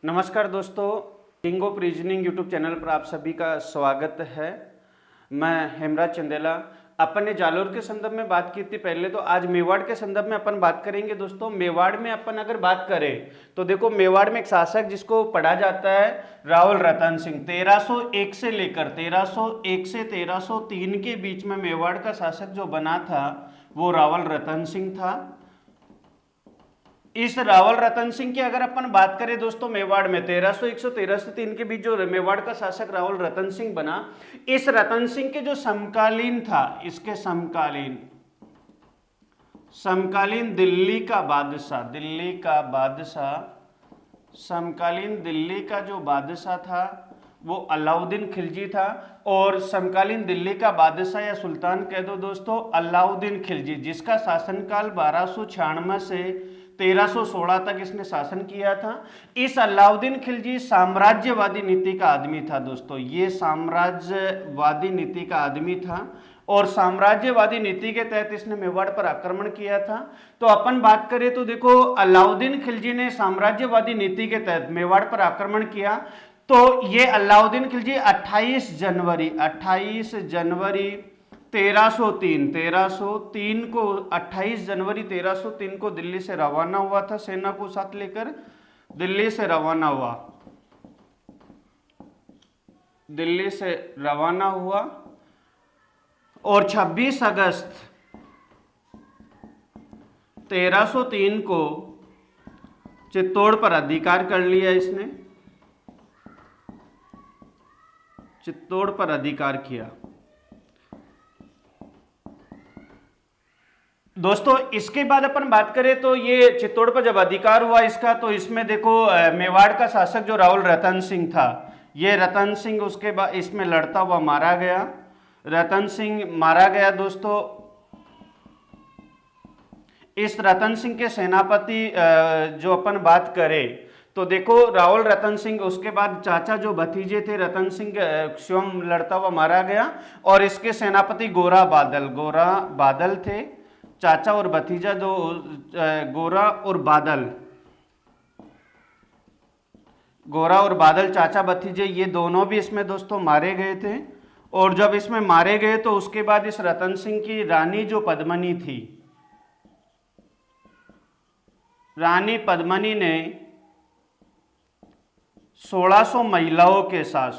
नमस्कार दोस्तों, king of reasoning YouTube channel पर आप सभी का स्वागत है। मैं हेमराज चंदेला। अपन ने जालोर के संदर्भ में बात की थी पहले, तो आज मेवाड़ के संदर्भ में अपन बात करेंगे। दोस्तों, मेवाड़ में अपन अगर बात करें तो देखो, मेवाड़ में एक शासक जिसको पढ़ा जाता है रावल रतन सिंह, 1301 से लेकर 1301 से 1303 के बीच में मेवाड़ का शासक जो बना था वो रावल रतन सिंह था। इस रावल रतन सिंह की अगर अपन बात करें दोस्तों, मेवाड़ में 1301 से 1303 के बीच जो मेवाड़ का शासक रावल रतन सिंह बना, इस रतन सिंह के जो समकालीन था, इसके समकालीन दिल्ली का बादशाह, समकालीन दिल्ली का जो बादशाह था वो अलाउद्दीन खिलजी था। और समकालीन दिल्ली का बादशाह या सुल्तान कह दो दोस्तों, अलाउद्दीन खिलजी, जिसका शासनकाल 1296 से 1316 तक इसने शासन किया था। इस अलाउद्दीन खिलजी साम्राज्यवादी नीति का आदमी था दोस्तों, ये साम्राज्यवादी नीति का आदमी था और साम्राज्यवादी नीति के तहत इसने मेवाड़ पर आक्रमण किया था। तो अपन बात करें तो देखो, अलाउद्दीन खिलजी ने साम्राज्यवादी नीति के तहत मेवाड़ पर आक्रमण किया। तो ये अलाउद्दीन खिलजी 28 जनवरी 1303 को 28 जनवरी 1303 को दिल्ली से रवाना हुआ था। सेना को साथ लेकर दिल्ली से रवाना हुआ और 26 अगस्त 1303 को चित्तौड़ पर अधिकार कर लिया। इसने चित्तौड़ पर अधिकार किया दोस्तों। इसके बाद अपन बात करें तो ये चित्तौड़ पर जब अधिकार हुआ इसका, तो इसमें देखो मेवाड़ का शासक जो रावल रतन सिंह था, ये रतन सिंह उसके बाद इसमें लड़ता हुआ मारा गया। रतन सिंह मारा गया दोस्तों। इस रतन सिंह के सेनापति जो अपन बात करें तो देखो, रावल रतन सिंह, उसके बाद चाचा जो भतीजे थे रतन सिंह स्वयं लड़ता हुआ मारा गया। और इसके सेनापति गोरा बादल थे। चाचा और भतीजा दो, गोरा और बादल चाचा भतीजे, ये दोनों भी इसमें दोस्तों मारे गए थे। और जब इसमें मारे गए तो उसके बाद इस रतन सिंह की रानी जो पद्मनी थी, रानी पद्मनी ने 1600 महिलाओं के साथ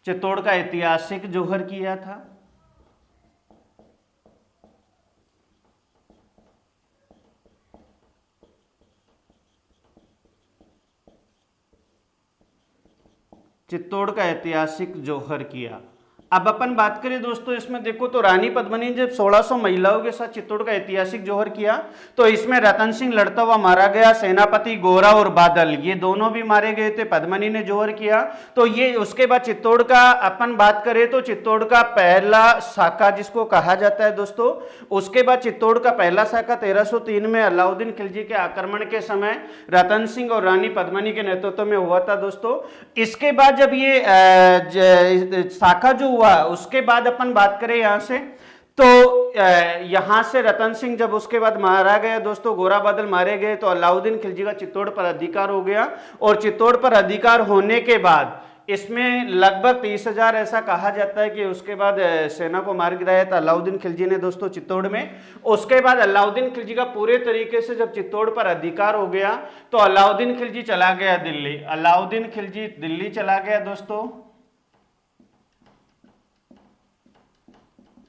चित्तौड़ का ऐतिहासिक जौहर किया था। चित्तौड़ का ऐतिहासिक जौहर किया। अब अपन बात करें दोस्तों, इसमें देखो तो रानी पद्मनी जब 1600 महिलाओं के साथ चित्तौड़ का ऐतिहासिक जौहर किया, तो इसमें रतन सिंह लड़ता हुआ मारा गया। सेनापति गोरा और बादल, ये दोनों भी मारे गए थे। पद्मनी ने जौहर किया। तो ये उसके बाद चित्तौड़ का अपन बात करें तो चित्तौड़ का पहला साका जिसको कहा जाता है दोस्तों, उसके बाद चित्तौड़ का पहला साका 1303 में अलाउद्दीन खिलजी के आक्रमण के समय रतन सिंह और रानी पद्मनी के नेतृत्व में हुआ था दोस्तों। इसके बाद जब ये साका जो हुआ, उसके बाद अपन बात करें यहां से, तो यहां से रतन सिंह जब उसके बाद मारा गया दोस्तों, गोरा बादल मारे गए, तो अलाउद्दीन खिलजी का चित्तौड़ पर अधिकार हो गया। और चित्तौड़ पर अधिकार होने के बाद इसमें लगभग 30,000 ऐसा कहा जाता है कि उसके बाद सेना को मार गिराया था अलाउद्दीन खिलजी ने दोस्तों चित्तौड़ में। उसके बाद अलाउद्दीन खिलजी का पूरे तरीके से जब चित्तौड़ पर अधिकार हो गया तो अलाउद्दीन खिलजी चला गया दिल्ली। अलाउद्दीन खिलजी दिल्ली चला गया दोस्तों,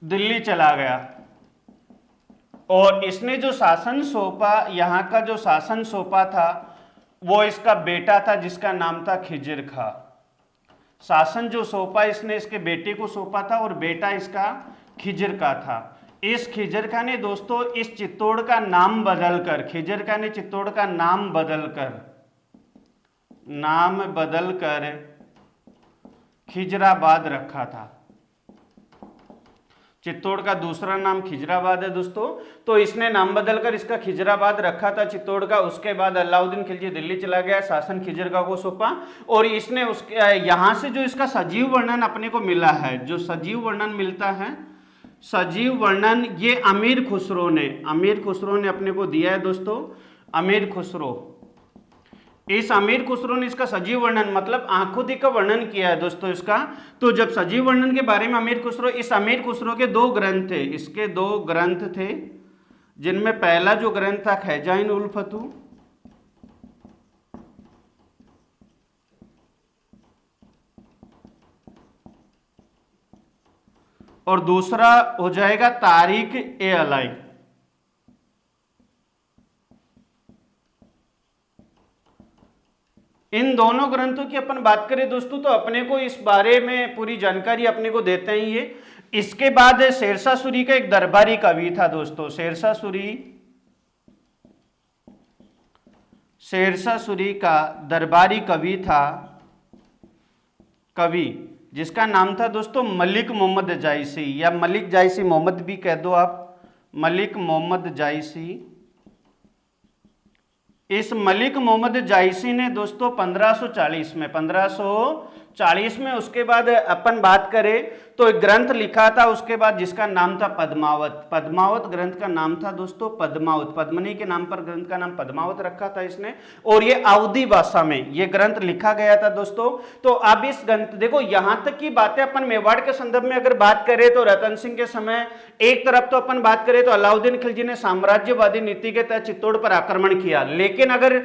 दिल्ली चला गया। और इसने जो शासन सौंपा, यहाँ का जो शासन सौंपा था वो इसका बेटा था जिसका नाम था खिजिर खां। शासन जो सौंपा इसने इसके बेटे को सौंपा था और बेटा इसका खिजिर खां था। इस खिजिर खां ने दोस्तों इस चित्तौड़ का नाम बदलकर, खिजिर खां ने चित्तौड़ का नाम बदलकर खिजराबाद रखा था। चित्तौड़ का दूसरा नाम खिजराबाद है दोस्तों, तो इसने नाम बदलकर इसका खिजराबाद रखा था चित्तौड़ का। उसके बाद अलाउद्दीन खिलजी दिल्ली चला गया, शासन खिजर खां को सौंपा। और इसने उसके यहाँ से जो इसका सजीव वर्णन अपने को मिला है, जो सजीव वर्णन मिलता है सजीव वर्णन ये अमीर खुसरो ने अपने को दिया है दोस्तों। अमीर खुसरो, इस अमीर खुसरो ने इसका सजीव वर्णन मतलब आंखोदी का वर्णन किया है दोस्तों इसका। तो जब सजीव वर्णन के बारे में अमीर खुसरो, इस अमीर खुसरो के दो ग्रंथ थे, इसके दो ग्रंथ थे, जिनमें पहला जो ग्रंथ था खैजाइन उल फतू, और दूसरा हो जाएगा तारीख ए अलाई। इन दोनों ग्रंथों की अपन बात करें दोस्तों तो अपने को इस बारे में पूरी जानकारी अपने को देते हैं ये। इसके बाद शेरशाह सूरी का एक दरबारी कवि था दोस्तों, शेरशाह सूरी का दरबारी कवि था, कवि जिसका नाम था दोस्तों मलिक मोहम्मद जायसी, या मलिक जायसी मोहम्मद भी कह दो आप, मलिक मोहम्मद जायसी। इस मलिक मोहम्मद जायसी ने दोस्तों 1540 में उसके बाद अपन बात करें तो एक ग्रंथ लिखा था उसके बाद जिसका नाम था पद्मावत ग्रंथ का नाम था दोस्तों पद्मावत, पद्मनी के नाम पर ग्रंथ का नाम पद्मावत रखा था इसने, और ये अवधी भाषा में ये ग्रंथ लिखा गया था दोस्तों। तो अब इस ग्रंथ देखो यहां तक की बातें अपन मेवाड़ के संदर्भ में अगर बात करें तो रतन सिंह के समय एक तरफ तो अपन बात करें तो अलाउद्दीन खिलजी ने साम्राज्यवादी नीति के तहत चित्तौड़ पर आक्रमण किया, लेकिन अगर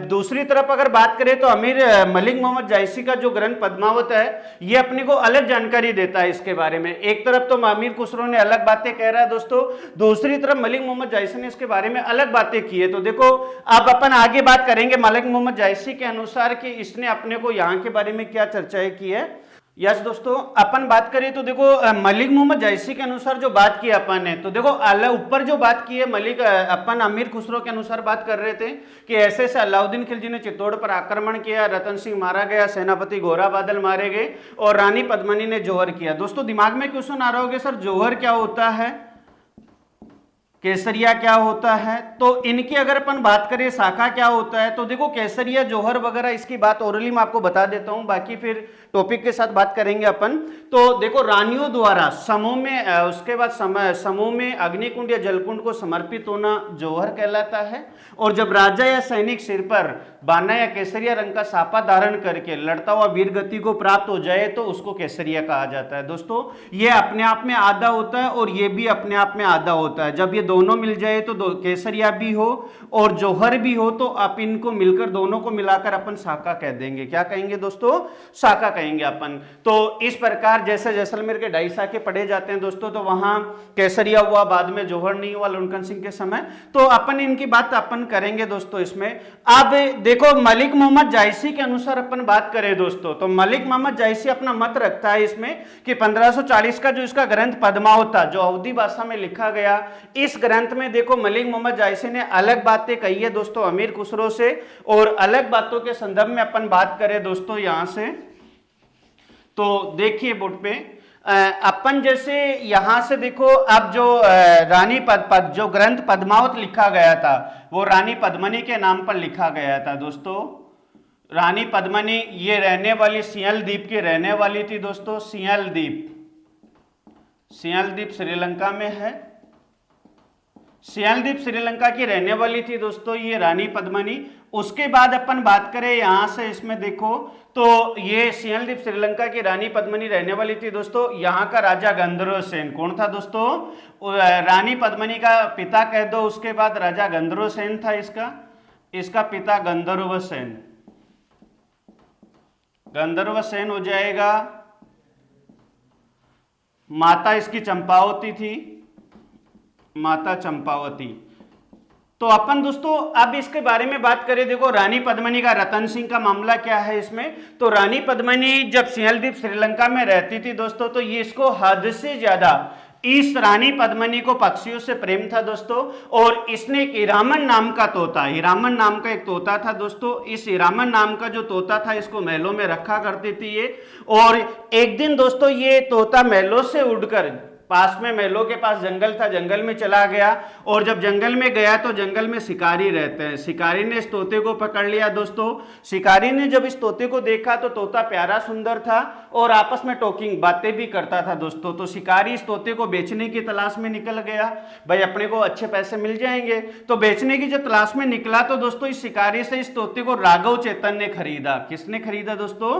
दूसरी तरफ अगर बात करें तो अमीर मलिक मोहम्मद जायसी का जो ग्रंथ पद्मावत है ये अपने को अलग जानकारी देता है इसके बारे में। एक तरफ तो अमीर खुसरो ने अलग बातें कह रहा है दोस्तों, दूसरी तरफ मलिक मोहम्मद जायसी ने इसके बारे में अलग बातें की है। तो देखो अब अपन आगे बात करेंगे मलिक मोहम्मद जायसी के अनुसार कि इसने अपने को यहाँ के बारे में क्या चर्चाएं की है। यस दोस्तों, अपन बात करें तो देखो मलिक मोहम्मद जायसी के अनुसार जो बात की अपन ने, तो देखो ऊपर जो बात की है मलिक अपन अमीर खुसरो के अनुसार बात कर रहे थे कि ऐसे से अलाउद्दीन खिलजी ने चित्तौड़ पर आक्रमण किया, रतन सिंह मारा गया, सेनापति गोरा बादल मारे गए और रानी पद्मनी ने जौहर किया। दोस्तों दिमाग में क्वेश्चन आ रहा होगा सर जौहर क्या होता है, केसरिया क्या होता है, तो इनकी अगर अपन बात करें शाखा क्या होता है, तो देखो केसरिया जौहर वगैरह इसकी बात ओरली में आपको बता देता हूं, बाकी फिर टॉपिक के साथ बात करेंगे अपन। तो देखो रानियों द्वारा समूह में उसके बाद समूह में अग्निकुंड या जलकुंड को समर्पित होना जौहर कहलाता है, और जब राजा या सैनिक सिर पर बाना या केसरिया रंग का सापा धारण करके लड़ता हुआ वीर गति को प्राप्त हो जाए तो उसको केसरिया कहा जाता है। दोस्तों ये अपने आप में आधा होता है और ये भी अपने आप में आधा होता है, जब ये दोनों मिल जाए तो केसरिया भी हो और जौहर भी हो तो आप इनको मिलकर दोनों को मिलाकर अपन शाखा कह देंगे। क्या कहेंगे दोस्तों, शाखा कहेंगे अपन। तो इस प्रकार जैसे जैसलमेर के 2.5 शाखे पढ़े जाते हैं दोस्तों, तो वहां केसरिया हुआ, बाद में जौहर नहीं हुआ लुनकन सिंह के समय, तो अपन इनकी बात अपन करेंगे दोस्तों इसमें। अब देखो मलिक मोहम्मद जायसी के अनुसार अपन बात करें दोस्तों, तो मलिक मोहम्मद जायसी अपना मत रखता है इसमें कि 1540 का जो इसका ग्रंथ पद्मावत था जो अवधी भाषा में लिखा गया, इस ग्रंथ में देखो मलिक मोहम्मद जायसी ने अलग बातें कही है दोस्तों अमीर खुसरो से, और अलग बातों के संदर्भ में अपन बात करें दोस्तों यहां से, तो देखिए बोर्ड पे अपन जैसे यहां से देखो अब जो रानी जो ग्रंथ पद्मावत लिखा गया था वो रानी पद्मनी के नाम पर लिखा गया था दोस्तों। रानी पद्मनी ये रहने वाली सियल द्वीप की रहने वाली थी दोस्तों, सियल द्वीप श्रीलंका में है, सियल द्वीप श्रीलंका की रहने वाली थी दोस्तों ये रानी पद्मनी। उसके बाद अपन बात करें यहां से इसमें देखो तो ये सियल द्वीप श्रीलंका की रानी पद्मनी रहने वाली थी दोस्तों। यहाँ का राजा गंधर्व सेन कौन था दोस्तों, रानी पद्मनी का पिता कह दो, उसके बाद राजा गंधर्व सेन था इसका पिता गंधर्व सेन हो जाएगा। माता इसकी चंपावती थी, माता चंपावती। तो अपन दोस्तों अब इसके बारे में बात करें, देखो रानी पद्मनी का रतन सिंह का मामला क्या है इसमें, तो रानी पद्मनी जब सियल द्वीप श्रीलंका में रहती थी दोस्तों तो ये इसको हद से ज्यादा इस रानी पद्मनी को पक्षियों से प्रेम था दोस्तों, और इसने एक हीरामन नाम का तोता, हीरामन नाम का एक तोता था दोस्तों, इस हीरामन नाम का जो तोता था इसको महलों में रखा करती थी ये। और एक दिन दोस्तों ये तोता महलों से उड़कर पास में महलों के पास जंगल था, जंगल में चला गया। और जब जंगल में गया तो जंगल में शिकारी रहते हैं। शिकारी ने इस तोते को पकड़ लिया दोस्तों। शिकारी ने जब इस तोते को देखा तो तोता प्यारा सुंदर था और आपस में टॉकिंग बातें भी करता था दोस्तों। तो शिकारी इस तोते को बेचने की तलाश में निकल गया, भाई अपने को अच्छे पैसे मिल जाएंगे। तो बेचने की जब तलाश में निकला तो दोस्तों इस शिकारी से इस तोते को राघव चेतन ने खरीदा। किसने खरीदा दोस्तों?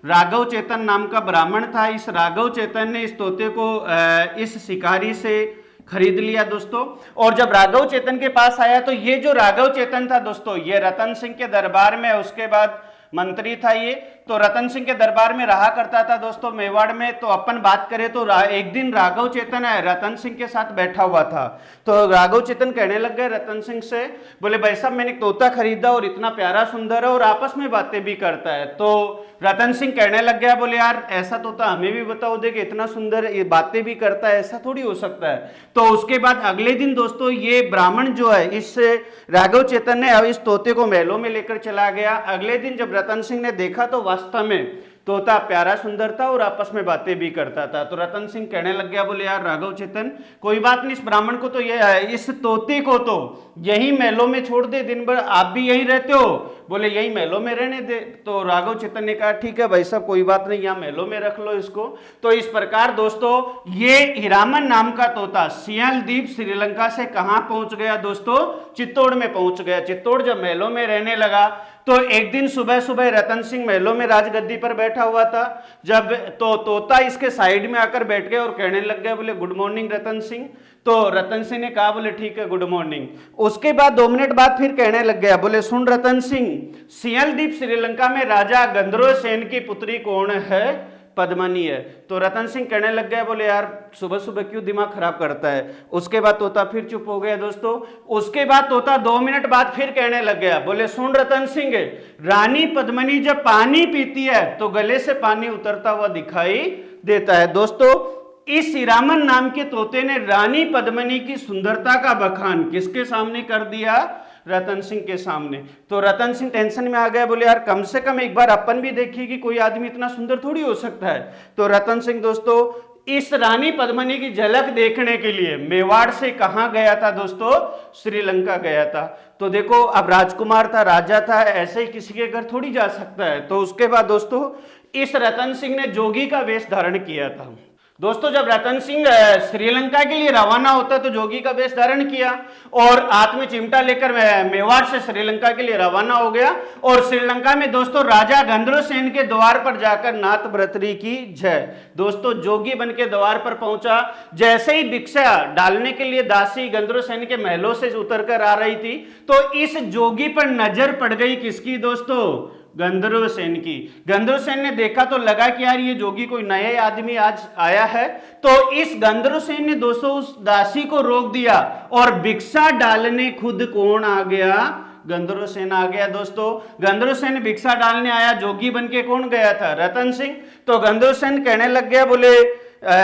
राघव चेतन नाम का ब्राह्मण था। इस राघव चेतन ने इस तोते को इस शिकारी से खरीद लिया दोस्तों। और जब राघव चेतन के पास आया तो ये जो राघव चेतन था दोस्तों, ये रतन सिंह के दरबार में उसके बाद मंत्री था ये। तो रतन सिंह के दरबार में रहा करता था दोस्तों मेवाड़ में। तो अपन बात करें तो एक दिन राघव चेतन है रतन सिंह के साथ बैठा हुआ था। तो राघव चेतन कहने लग गए रतन सिंह से, बोले भाई साहब मैंने तोता खरीदा और इतना प्यारा सुंदर है और आपस में बातें भी करता है। तो रतन सिंह कहने लग गया, बोले यार ऐसा तोता हमें भी बताओ दे कि इतना सुंदर ये बातें भी करता है, ऐसा थोड़ी हो सकता है। तो उसके बाद अगले दिन दोस्तों ये ब्राह्मण जो है इस राघव चेतन ने इस तोते को महलों में लेकर चला गया। अगले दिन जब रतन सिंह ने देखा तो वास्तव में तोता प्यारा सुंदर था और आपस में बातें भी करता था। तो रतन सिंह कहने लग गया, बोले यार राघव चेतन कोई बात नहीं, इस ब्राह्मण को तो ये इस तोते को तो यही महलों में छोड़ दे, दिन भर आप भी यही रहते हो, बोले यही महलों में रहने दे। तो राघव चेतन ने कहा ठीक है भाई साहब कोई बात नहीं, यहाँ महलों में रख लो इसको। तो इस प्रकार दोस्तों ये हीरामन नाम का तोता सियालदीप श्रीलंका से कहां पहुंच गया दोस्तों? चित्तौड़ में पहुंच गया। चित्तौड़ जब महलों में रहने लगा तो एक दिन सुबह सुबह रतन सिंह महलों में राजगद्दी पर बैठा हुआ था। जब तो तोता इसके साइड में आकर बैठ गया और कहने लग गया, बोले गुड मॉर्निंग रतन सिंह। तो रतन सिंह ने कहा, बोले ठीक है गुड मॉर्निंग। उसके बाद 2 मिनट बाद फिर कहने लग गया, बोले सुन रतन सिंह, सियालदीप श्रीलंका में राजा गंधर्व सेन की पुत्री कौन है? पद्मनी है। तो रतन सिंह कहने लग गया, बोले यार सुबह सुबह क्यों दिमाग खराब करता है। उसके बाद तोता फिर चुप हो गया दोस्तों। उसके बाद तोता 2 मिनट बाद फिर कहने लग गया, बोले सुन रतन सिंह, रानी पद्मनी जब पानी पीती है तो गले से पानी उतरता हुआ दिखाई देता है। दोस्तों इस हीरामन नाम के तोते ने रानी पद्मनी की सुंदरता का बखान किसके सामने कर दिया? रतन सिंह के सामने। तो रतन सिंह टेंशन में आ गया, बोले यार कम से कम एक बार अपन भी देखिए कि कोई आदमी इतना सुंदर थोड़ी हो सकता है। तो रतन सिंह दोस्तों इस रानी पद्मनी की झलक देखने के लिए मेवाड़ से कहां गया था दोस्तों? श्रीलंका गया था। तो देखो अब राजकुमार था, राजा था, ऐसे ही किसी के घर थोड़ी जा सकता है। तो उसके बाद दोस्तों इस रतन सिंह ने जोगी का वेश धारण किया था। दोस्तों जब रतन सिंह श्रीलंका के लिए रवाना होता तो जोगी का वेश धारण किया और हाथ में चिमटा लेकर मेवाड़ से श्रीलंका के लिए रवाना हो गया। और श्रीलंका में दोस्तों राजा गंधर्व सेन के द्वार पर जाकर नाथ भर्तृहरि की जय। दोस्तों जोगी बन के द्वार पर पहुंचा। जैसे ही भिक्षा डालने के लिए दासी गंधर्व सेन के महलों से उतर कर आ रही थी तो इस जोगी पर नजर पड़ गई किसकी दोस्तों? गंधर्व सेन की। गंधर्व सेन ने देखा तो लगा कि यार ये जोगी कोई नया आदमी आज आया है। तो इस गंधर्व सेन ने दोस्तों उस दासी को रोक दिया और भिक्षा डालने खुद कौन आ गया? गंधर्व सेन आ गया दोस्तों। गंधर्व सेन भिक्षा डालने आया, जोगी बन के कौन गया था? रतन सिंह। तो गंधर्व सेन कहने लग गया, बोले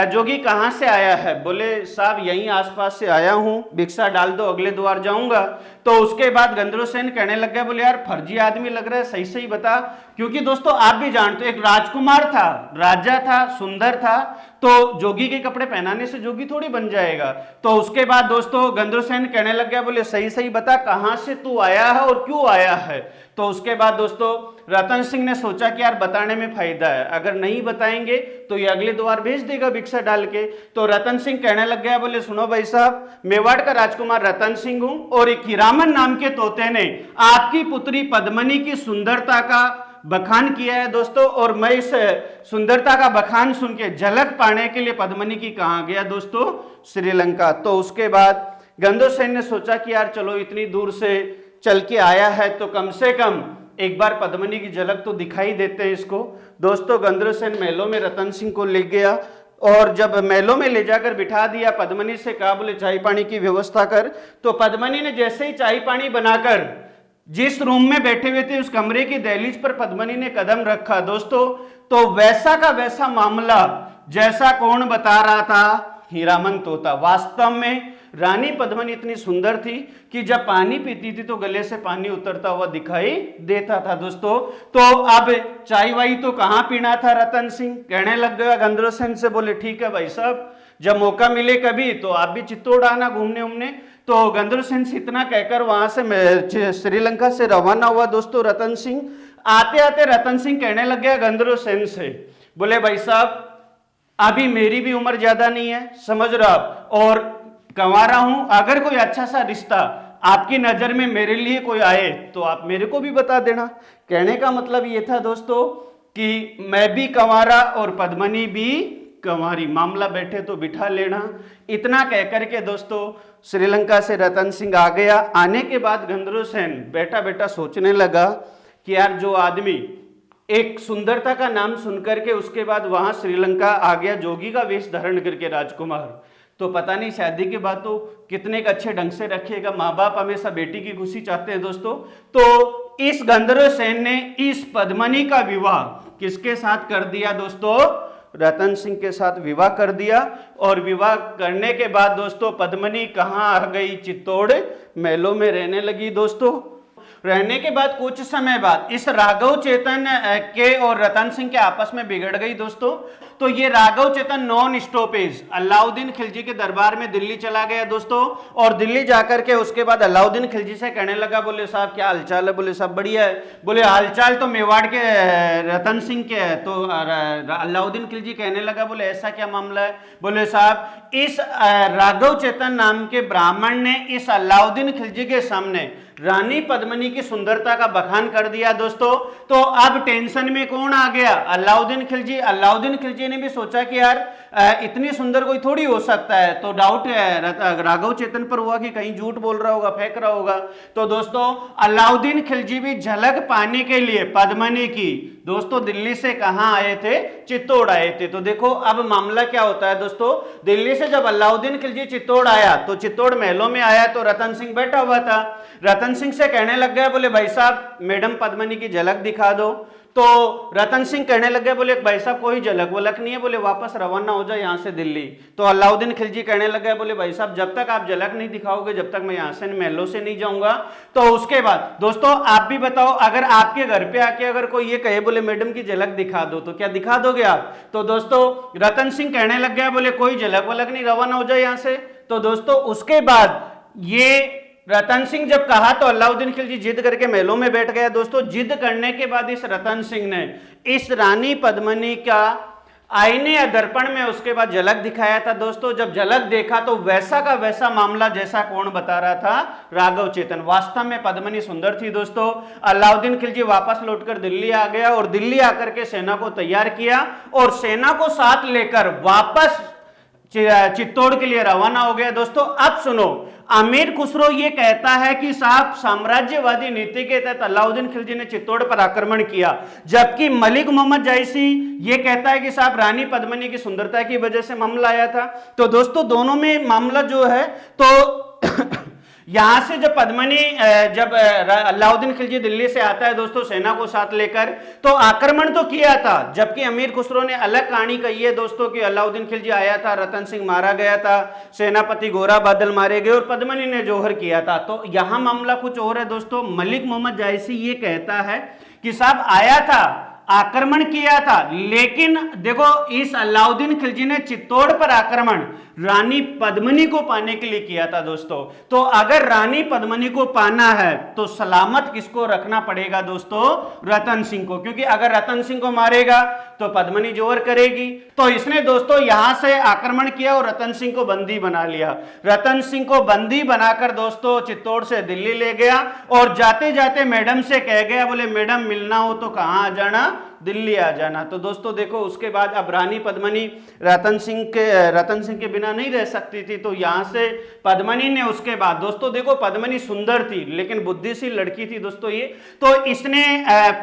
जोगी कहां से आया है? बोले साहब यहीं आसपास से आया हूं, भिक्षा डाल दो अगले द्वार जाऊंगा। तो उसके बाद गंधर्व सेन कहने लग गया, बोले यार फर्जी आदमी लग रहा है, सही सही बता। क्योंकि दोस्तों आप भी जानते हो एक राजकुमार था, राजा था, सुंदर था, तो जोगी के कपड़े पहनाने से जोगी थोड़ी बन जाएगा। तो उसके बाद दोस्तों गंधर्व सेन कहने लग गया, बोले सही सही बता कहां से तू आया है और क्यों आया है। तो उसके बाद दोस्तों रतन सिंह ने सोचा कि यार बताने में फायदा है, अगर नहीं बताएंगे तो ये अगले द्वार भेज देगा भिक्षा डाल के। तो रतन सिंह कहने लग गया, बोले सुनो भाई साहब, मेवाड़ का राजकुमार रतन सिंह हूं और एक हीरामन नाम के तोते ने आपकी पुत्री पद्मनी की सुंदरता का बखान किया है दोस्तों। और मैं इस सुंदरता का बखान सुन के झलक पाने के लिए पद्मनी की कहां गया दोस्तों? श्रीलंका। तो उसके बाद गंधर्व सेन ने सोचा कि यार चलो इतनी दूर से चल के आया है तो कम से कम एक बार पद्मनी की झलक तो दिखाई देते हैं इसको। दोस्तों गंधर्व सेन महलों में रतन सिंह को ले गया और जब महलों में ले जाकर बिठा दिया, पद्मनी से कहा बोले चाय पानी की व्यवस्था कर। तो पद्मनी ने जैसे ही चाय पानी बनाकर जिस रूम में बैठे हुए थे उस कमरे की दहलीज पर पद्मनी ने कदम रखा दोस्तों, तो वैसा का वैसा मामला जैसा कौन बता रहा था? हीरामन तोता। वास्तव में रानी पद्मनी इतनी सुंदर थी कि जब पानी पीती थी तो गले से पानी उतरता हुआ दिखाई देता था दोस्तों। तो अब चाय वाई तो कहां पीना था? रतन सिंह कहने लग गया गंधर्व सेन से, बोले ठीक है भाई साहब जब मौका मिले कभी तो आप भी चित्तौड़ आना घूमने उमने। तो गंधर्व सेन से इतना कहकर वहां से श्रीलंका से रवाना हुआ दोस्तों रतन सिंह। आते आते रतन सिंह कहने लग गया गंधर्व सेन से, बोले भाई साहब अभी मेरी भी उम्र ज्यादा नहीं है, समझ रहे हो आप, और कंवारा हूं, अगर कोई अच्छा सा रिश्ता आपकी नजर में मेरे लिए कोई आए तो आप मेरे को भी बता देना। कहने का मतलब ये था दोस्तों कि मैं भी कंवारा और पद्मनी भी कंवारी, मामला बैठे तो बिठा लेना। इतना कह करके दोस्तों श्रीलंका से रतन सिंह आ गया। आने के बाद गंधर्व सेन बैठा बैठा सोचने लगा कि यार जो आदमी एक सुंदरता का नाम सुनकर के उसके बाद वहां श्रीलंका आ गया जोगी का वेश धारण करके राजकुमार, तो पता नहीं शादी के बाद तो कितने अच्छे ढंग से रखेगा। माँ बाप हमेशा बेटी की खुशी चाहते हैं दोस्तों। तो इस गंधर्व सेन ने इस पद्मनी का विवाह किसके साथ कर दिया दोस्तों? रतन सिंह के साथ विवाह कर दिया। और विवाह करने के बाद दोस्तों पद्मनी कहाँ आ गई? चित्तौड़ महलों में रहने लगी दोस्तों। रहने के बाद कुछ समय बाद इस राघव चेतन के और रतन सिंह के आपस में बिगड़ गई दोस्तों। तो ये राघव चेतन नॉन स्टॉपेज अलाउद्दीन खिलजी के दरबार में दिल्ली चला गया दोस्तों। और दिल्ली जाकर के उसके बाद अलाउद्दीन खिलजी से कहने लगा, बोले साहब क्या हालचाल है? बोले साहब बढ़िया है। बोले हालचाल तो मेवाड़ के रतन सिंह के है। तो अलाउद्दीन खिलजी कहने लगा, बोले ऐसा क्या मामला है? बोले साहब इस राघव चेतन नाम के ब्राह्मण ने इस अलाउद्दीन खिलजी के सामने रानी पद्मनी की सुंदरता का बखान कर दिया दोस्तों। तो अब टेंशन में कौन आ गया? अलाउद्दीन खिलजी। अलाउद्दीन खिलजी ने भी सोचा कि यार इतनी सुंदर कोई थोड़ी हो सकता है। तो डाउट राघव चेतन पर हुआ कि कहीं झूठ बोल रहा होगा, फेंक रहा होगा। तो दोस्तों अलाउद्दीन खिलजी भी झलक पाने के लिए पद्मनी की दोस्तों दिल्ली से कहां आए थे? चित्तौड़ आए थे। तो देखो अब मामला क्या होता है दोस्तों। दिल्ली से जब अलाउद्दीन खिलजी चित्तौड़ आया तो चित्तौड़ महलों में आया तो रतन सिंह बैठा हुआ था। रतन सिंह से कहने लग गया, बोले भाई साहब मैडम पद्मनी की झलक दिखा दो। तो रतन सिंह कहने लग गए, बोले भाई साहब कोई झलक वलक नहीं है, बोले वापस रवाना हो जाए यहां से दिल्ली। तो अलाउद्दीन खिलजी कहने लग गए, बोले भाई साहब जब तक आप झलक नहीं दिखाओगे जब तक मैं यहां से महलों से नहीं जाऊंगा। तो उसके बाद दोस्तों आप भी बताओ, अगर आपके घर पे आके अगर कोई ये कहे बोले मैडम की झलक दिखा दो तो क्या दिखा दोगे आप? तो दोस्तों रतन सिंह कहने लग गया, बोले कोई झलक वलक नहीं, रवाना हो जाए यहां से। तो दोस्तों उसके बाद ये रतन सिंह जब कहा तो अलाउद्दीन खिलजी जिद करके महलों में बैठ गया दोस्तों। जिद करने के बाद इस रतन सिंह ने इस रानी पद्मनी का आईने या दर्पण में उसके बाद झलक दिखाया था दोस्तों। जब झलक देखा तो वैसा का वैसा मामला जैसा कौन बता रहा था? राघव चेतन। वास्तव में पद्मनी सुंदर थी दोस्तों। अलाउद्दीन खिलजी वापस लौटकर दिल्ली आ गया और दिल्ली आकर के सेना को तैयार किया और सेना को साथ लेकर वापस चित्तौड़ के लिए रवाना हो गया दोस्तों। अब सुनो, अमीर खुसरो ये कहता है कि साहब साम्राज्यवादी नीति के तहत अलाउद्दीन खिलजी ने चित्तौड़ पर आक्रमण किया, जबकि मलिक मोहम्मद जायसी ये कहता है कि साहब रानी पद्मनी की सुंदरता की वजह से मामला आया था। तो दोस्तों दोनों में मामला जो है तो यहां से जब पद्मनी जब अलाउद्दीन खिलजी दिल्ली से आता है दोस्तों सेना को साथ लेकर, तो आक्रमण तो किया था, जबकि अमीर खुसरो ने अलग कहानी कही है दोस्तों कि अलाउद्दीन खिलजी आया था, रतन सिंह मारा गया था, सेनापति गोरा बादल मारे गए और पद्मनी ने जौहर किया था। तो यहां मामला कुछ और है दोस्तों। मलिक मोहम्मद जायसी ये कहता है कि साहब आया था, आक्रमण किया था, लेकिन देखो इस अलाउद्दीन खिलजी ने चित्तौड़ पर आक्रमण रानी पद्मनी को पाने के लिए किया था दोस्तों। तो अगर रानी पद्मनी को पाना है तो सलामत किसको रखना पड़ेगा दोस्तों? रतन सिंह को, क्योंकि अगर रतन सिंह को मारेगा तो पद्मनी जोहर करेगी। तो इसने दोस्तों यहां से आक्रमण किया और रतन सिंह को बंदी बना लिया। रतन सिंह को बंदी बनाकर दोस्तों चित्तौड़ से दिल्ली ले गया और जाते जाते मैडम से कह गया, बोले मैडम मिलना हो तो कहां आ जाना? दिल्ली आ जाना। तो दोस्तों देखो उसके बाद अब रानी पद्मनी रतन सिंह के बिना नहीं रह सकती थी। तो यहां से पद्मनी ने उसके बाद दोस्तों देखो पद्मनी सुंदर थी लेकिन बुद्धिशील लड़की थी दोस्तों ये। तो इसने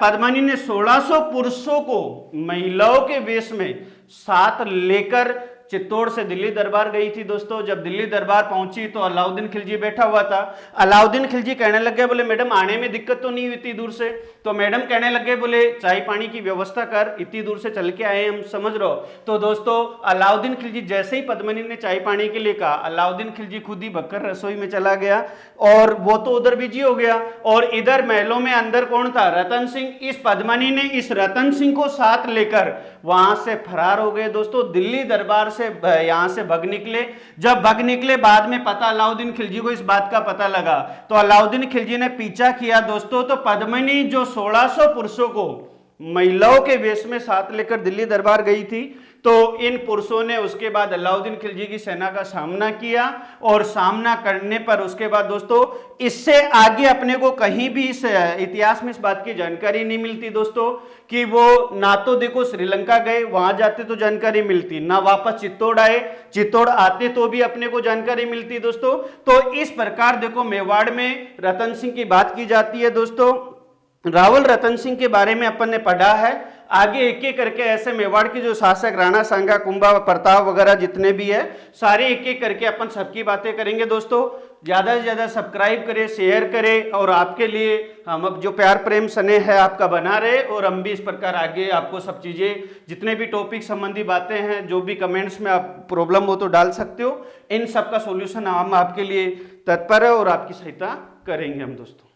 पद्मनी ने 1600 पुरुषों को महिलाओं के वेश में साथ लेकर चित्तौड़ से दिल्ली दरबार गई थी दोस्तों। जब दिल्ली दरबार पहुंची तो अलाउद्दीन खिलजी बैठा हुआ था। अलाउद्दीन खिलजी कहने लग गए, बोले मैडम आने में दिक्कत तो नहीं हुई इतनी दूर से? तो मैडम कहने लग गए, बोले चाय पानी की व्यवस्था कर, इतनी दूर से चल के आए हम, समझ रहे हो। तो दोस्तों अलाउद्दीन खिलजी जैसे ही पद्मनी ने चाय पानी के लिए कहा, अलाउद्दीन खिलजी खुद ही भक्कर रसोई में चला गया और वो तो उधर बिजी हो गया। और इधर महलों में अंदर कौन था? रतन सिंह। इस पद्मनी ने इस रतन सिंह को साथ लेकर वहां से फरार हो गए दोस्तों। दिल्ली दरबार यहाँ से भग निकले। जब भग निकले बाद में पता अलाउद्दीन खिलजी को इस बात का पता लगा, तो अलाउद्दीन खिलजी ने पीछा किया दोस्तों। तो पद्मिनी जो 1600 पुरुषों को महिलाओं के वेश में साथ लेकर दिल्ली दरबार गई थी, तो इन पुरुषों ने उसके बाद अलाउद्दीन खिलजी की सेना का सामना किया, और सामना करने पर उसके बाद दोस्तों इससे आगे अपने को कहीं भी इस इतिहास में इस बात की जानकारी नहीं मिलती दोस्तों कि वो ना तो देखो श्रीलंका गए, वहां जाते तो जानकारी मिलती, ना वापस चित्तौड़ आए, चित्तौड़ आते तो भी अपने को जानकारी मिलती दोस्तों। तो इस प्रकार देखो मेवाड़ में रतन सिंह की बात की जाती है दोस्तों। रावल रतन सिंह के बारे में अपन ने पढ़ा है। आगे एक एक करके ऐसे मेवाड़ के जो शासक राणा सांगा, कुंभा, प्रताप वगैरह जितने भी है सारे एक एक करके अपन सबकी बातें करेंगे दोस्तों। ज्यादा से ज्यादा सब्सक्राइब करें, शेयर करें, और आपके लिए हम अब जो प्यार प्रेम स्नेह है आपका बना रहे, और हम भी इस प्रकार आगे आपको सब चीजें जितने भी टॉपिक संबंधी बातें हैं, जो भी कमेंट्स में आप प्रॉब्लम हो तो डाल सकते हो, इन सब का सॉल्यूशन हम आपके लिए तत्पर है और आपकी सहायता करेंगे हम दोस्तों।